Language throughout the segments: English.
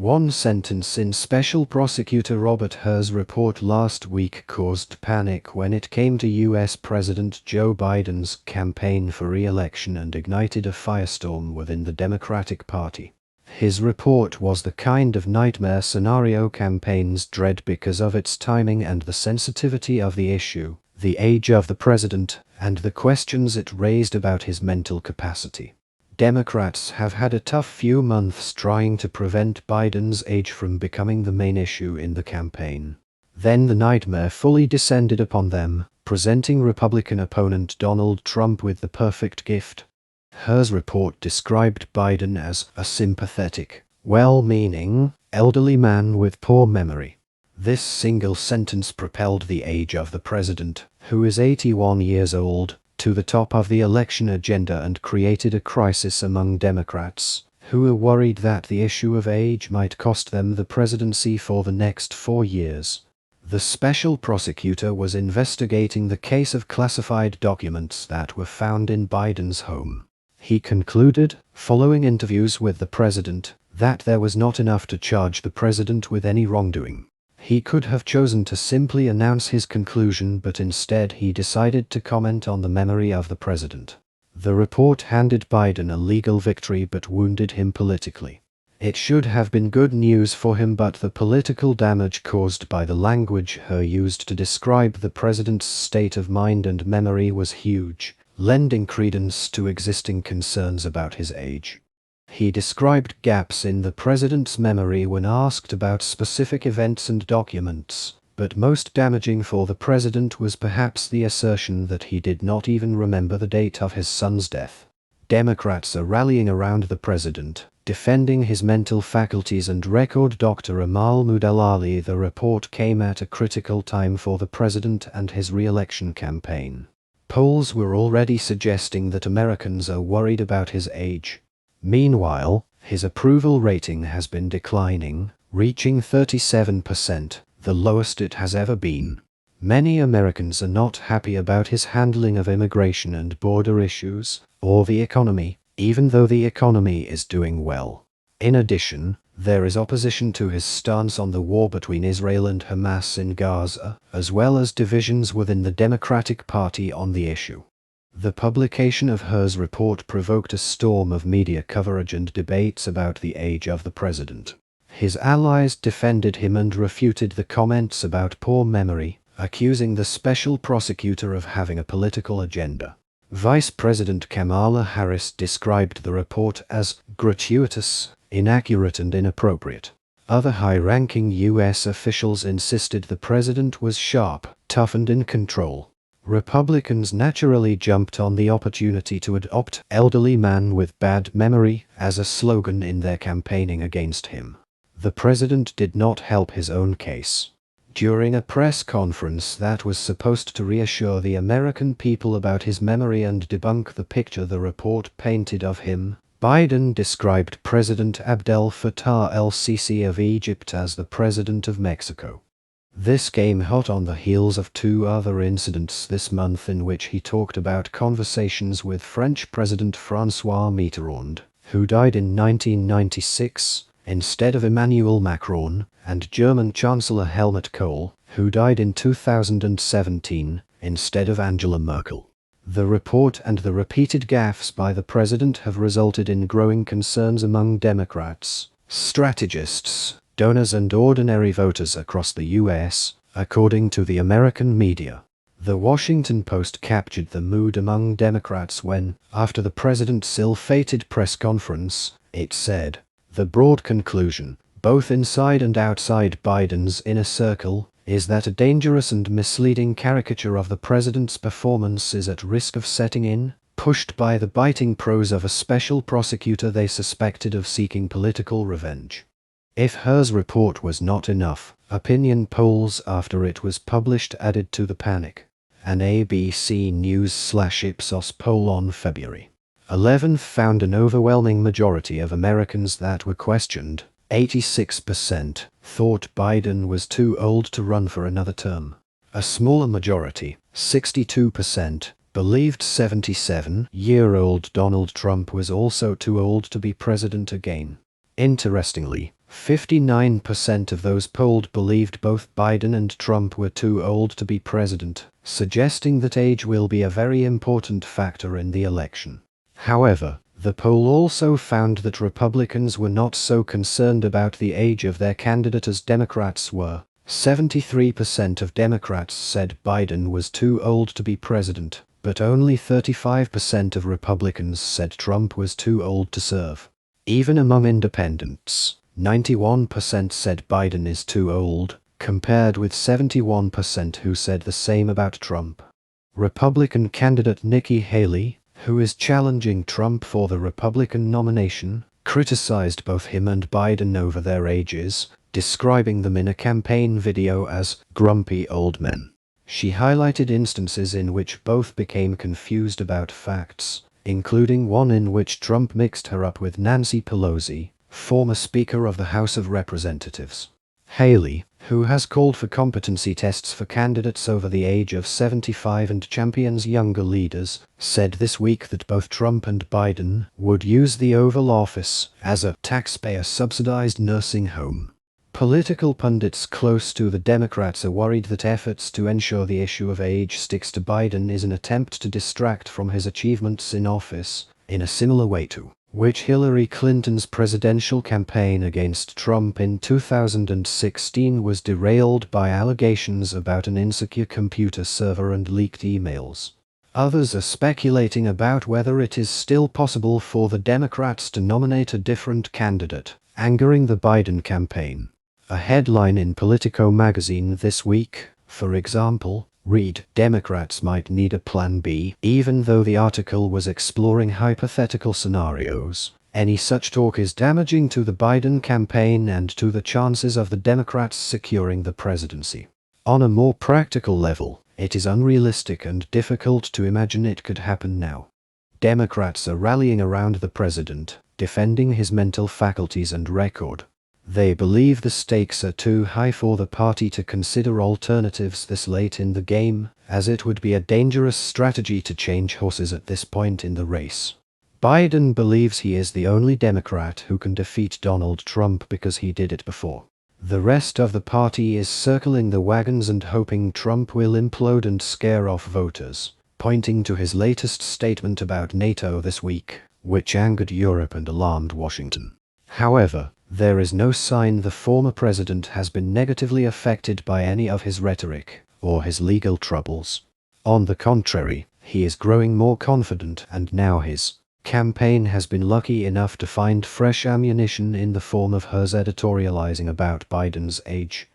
One sentence in Special Prosecutor Robert Hur's report last week caused panic when it came to U.S. President Joe Biden's campaign for re-election and ignited a firestorm within the Democratic Party. His report was the kind of nightmare scenario campaigns dread because of its timing and the sensitivity of the issue, the age of the president, and the questions it raised about his mental capacity. Democrats have had a tough few months trying to prevent Biden's age from becoming the main issue in the campaign. Then the nightmare fully descended upon them, presenting Republican opponent Donald Trump with the perfect gift. Hur's report described Biden as a sympathetic, well-meaning, elderly man with poor memory. This single sentence propelled the age of the president, who is 81 years old, to the top of the election agenda and created a crisis among Democrats, who are worried that the issue of age might cost them the presidency for the next 4 years. The special prosecutor was investigating the case of classified documents that were found in Biden's home. He concluded, following interviews with the president, that there was not enough to charge the president with any wrongdoing. He could have chosen to simply announce his conclusion, but instead he decided to comment on the memory of the president. The report handed Biden a legal victory but wounded him politically. It should have been good news for him, but the political damage caused by the language Hur used to describe the president's state of mind and memory was huge, lending credence to existing concerns about his age. He described gaps in the president's memory when asked about specific events and documents, but most damaging for the president was perhaps the assertion that he did not even remember the date of his son's death. Democrats are rallying around the president, defending his mental faculties and record. Dr. Amal Mudalali. The report came at a critical time for the president and his re-election campaign. Polls were already suggesting that Americans are worried about his age. Meanwhile, his approval rating has been declining, reaching 37%, the lowest it has ever been. Many Americans are not happy about his handling of immigration and border issues, or the economy, even though the economy is doing well. In addition, there is opposition to his stance on the war between Israel and Hamas in Gaza, as well as divisions within the Democratic Party on the issue. The publication of Hur's report provoked a storm of media coverage and debates about the age of the president. His allies defended him and refuted the comments about poor memory, accusing the special prosecutor of having a political agenda. Vice President Kamala Harris described the report as gratuitous, inaccurate, and inappropriate. Other high-ranking U.S. officials insisted the president was sharp, tough, and in control. Republicans naturally jumped on the opportunity to adopt "elderly man with bad memory" as a slogan in their campaigning against him. The president did not help his own case. During a press conference that was supposed to reassure the American people about his memory and debunk the picture the report painted of him, Biden described President Abdel Fattah el-Sisi of Egypt as the President of Mexico. This came hot on the heels of 2 other incidents this month in which he talked about conversations with French President François Mitterrand, who died in 1996, instead of Emmanuel Macron, and German Chancellor Helmut Kohl, who died in 2017, instead of Angela Merkel. The report and the repeated gaffes by the president have resulted in growing concerns among Democrats, strategists, donors, and ordinary voters across the U.S., according to the American media. The Washington Post captured the mood among Democrats when, after the president's ill-fated press conference, it said, "The broad conclusion, both inside and outside Biden's inner circle, is that a dangerous and misleading caricature of the president's performance is at risk of setting in, pushed by the biting prose of a special prosecutor they suspected of seeking political revenge." If Hur's report was not enough, opinion polls after it was published added to the panic. An ABC News/Ipsos poll on February 11th found an overwhelming majority of Americans that were questioned, 86%, thought Biden was too old to run for another term. A smaller majority, 62%, believed 77-year-old Donald Trump was also too old to be president again. Interestingly, 59% of those polled believed both Biden and Trump were too old to be president, suggesting that age will be a very important factor in the election. However, the poll also found that Republicans were not so concerned about the age of their candidate as Democrats were. 73% of Democrats said Biden was too old to be president, but only 35% of Republicans said Trump was too old to serve. Even among independents, 91% said Biden is too old, compared with 71% who said the same about Trump. Republican candidate Nikki Haley, who is challenging Trump for the Republican nomination, criticized both him and Biden over their ages, describing them in a campaign video as grumpy old men. She highlighted instances in which both became confused about facts, including one in which Trump mixed her up with Nancy Pelosi, former Speaker of the House of Representatives. Haley, who has called for competency tests for candidates over the age of 75 and champions younger leaders, said this week that both Trump and Biden would use the Oval Office as a taxpayer-subsidized nursing home. Political pundits close to the Democrats are worried that efforts to ensure the issue of age sticks to Biden is an attempt to distract from his achievements in office, in a similar way to which Hillary Clinton's presidential campaign against Trump in 2016 was derailed by allegations about an insecure computer server and leaked emails. Others are speculating about whether it is still possible for the Democrats to nominate a different candidate, angering the Biden campaign. A headline in Politico magazine this week, for example, read, "Democrats might need a plan B," even though the article was exploring hypothetical scenarios. Any such talk is damaging to the Biden campaign and to the chances of the Democrats securing the presidency. On a more practical level, it is unrealistic and difficult to imagine it could happen now. Democrats are rallying around the president, defending his mental faculties and record. They believe the stakes are too high for the party to consider alternatives this late in the game, as it would be a dangerous strategy to change horses at this point in the race. Biden believes he is the only Democrat who can defeat Donald Trump because he did it before. The rest of the party is circling the wagons and hoping Trump will implode and scare off voters, pointing to his latest statement about NATO this week, which angered Europe and alarmed Washington. However, there is no sign the former president has been negatively affected by any of his rhetoric or his legal troubles. On the contrary, he is growing more confident, and now his campaign has been lucky enough to find fresh ammunition in the form of hers editorializing about Biden's age.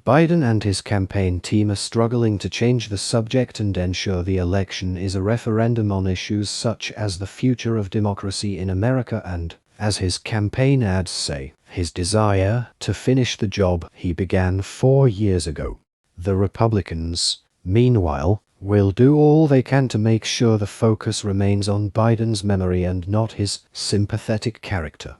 Biden and his campaign team are struggling to change the subject and ensure the election is a referendum on issues such as the future of democracy in America and, as his campaign ads say, his desire to finish the job he began 4 years ago. The Republicans, meanwhile, will do all they can to make sure the focus remains on Biden's memory and not his sympathetic character.